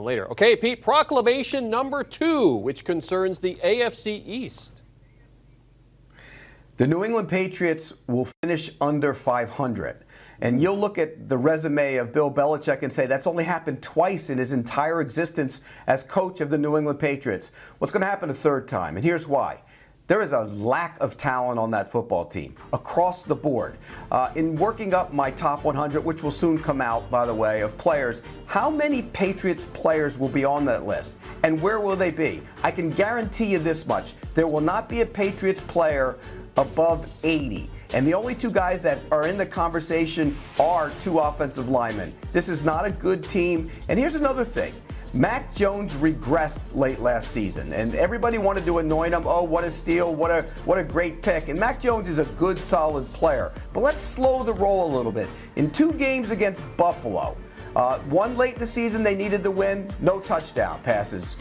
later. Okay, Pete, proclamation number 2, which concerns the AFC East. The New England Patriots will finish under 500. And you'll look at the resume of Bill Belichick and say that's only happened twice in his entire existence as coach of the New England Patriots. What's going to happen a third time? And here's why. There is a lack of talent on that football team across the board. In working up my top 100, which will soon come out, by the way, of players, how many Patriots players will be on that list? And where will they be? I can guarantee you this much. There will not be a Patriots player above 80. And the only 2 guys that are in the conversation are 2 offensive linemen. This is not a good team. And here's another thing. Mac Jones regressed late last season, and everybody wanted to anoint him. Oh, what a steal, what a great pick. And Mac Jones is a good, solid player. But let's slow the roll a little bit. In 2 games against Buffalo, one late in the season they needed to win, no touchdown passes.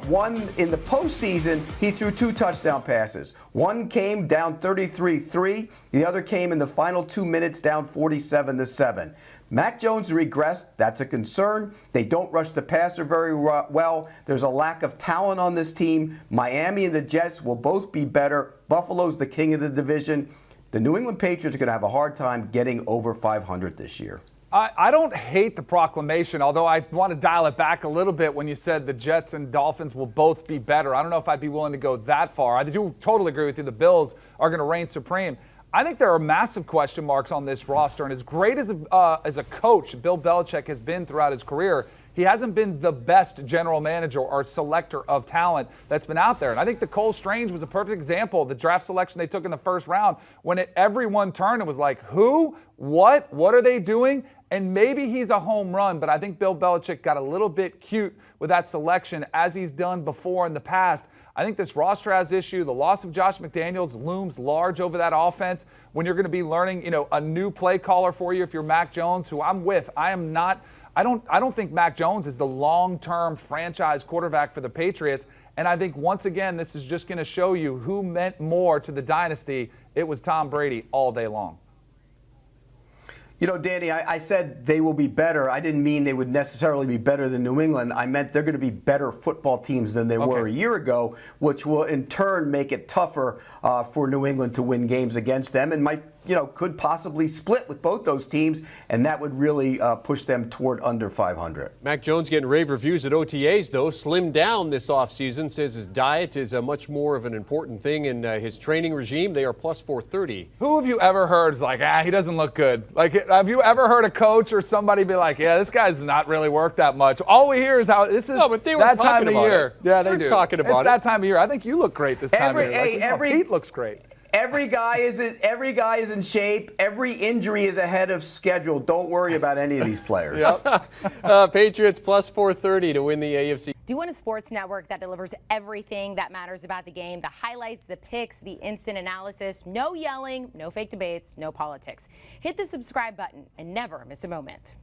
One in the postseason, he threw 2 touchdown passes. One came down 33-3. The other came in the final 2 minutes down 47-7. Mac Jones regressed. That's a concern. They don't rush the passer very well. There's a lack of talent on this team. Miami and the Jets will both be better. Buffalo's the king of the division. The New England Patriots are going to have a hard time getting over 500 this year. I don't hate the proclamation, although I want to dial it back a little bit when you said the Jets and Dolphins will both be better. I don't know if I'd be willing to go that far. I do totally agree with you. The Bills are going to reign supreme. I think there are massive question marks on this roster, and as great as a coach Bill Belichick has been throughout his career, he hasn't been the best general manager or selector of talent that's been out there. And I think the Cole Strange was a perfect example of the draft selection they took in the first round when everyone turned and was like, who? What are they doing? And maybe he's a home run, but I think Bill Belichick got a little bit cute with that selection as he's done before in the past. I think this roster has issue. The loss of Josh McDaniels looms large over that offense when you're going to be learning, a new play caller for you if you're Mac Jones, who I'm with. I don't think Mac Jones is the long-term franchise quarterback for the Patriots. And I think once again, this is just going to show you who meant more to the dynasty. It was Tom Brady all day long. Danny, I said they will be better. I didn't mean they would necessarily be better than New England. I meant they're going to be better football teams than they were a year ago, which will in turn make it tougher for New England to win games against them and might, could possibly split with both those teams, and that would really push them toward under 500. Mac Jones getting rave reviews at OTAs, though. Slimmed down this offseason, says his diet is much more of an important thing in his training regime. They are plus 430. Who have you ever heard is like, he doesn't look good? Like, have you ever heard a coach or somebody be like, yeah, this guy's not really worked that much? All we hear is how this is but they were that time of year. Yeah, they do. Talking about it's that time of year. I think you look great this time of year. Pete looks great. Every guy is in shape. Every injury is ahead of schedule. Don't worry about any of these players. Patriots plus 430 to win the AFC. Do you want a sports network that delivers everything that matters about the game? The highlights, the picks, the instant analysis. No yelling, no fake debates, no politics. Hit the subscribe button and never miss a moment.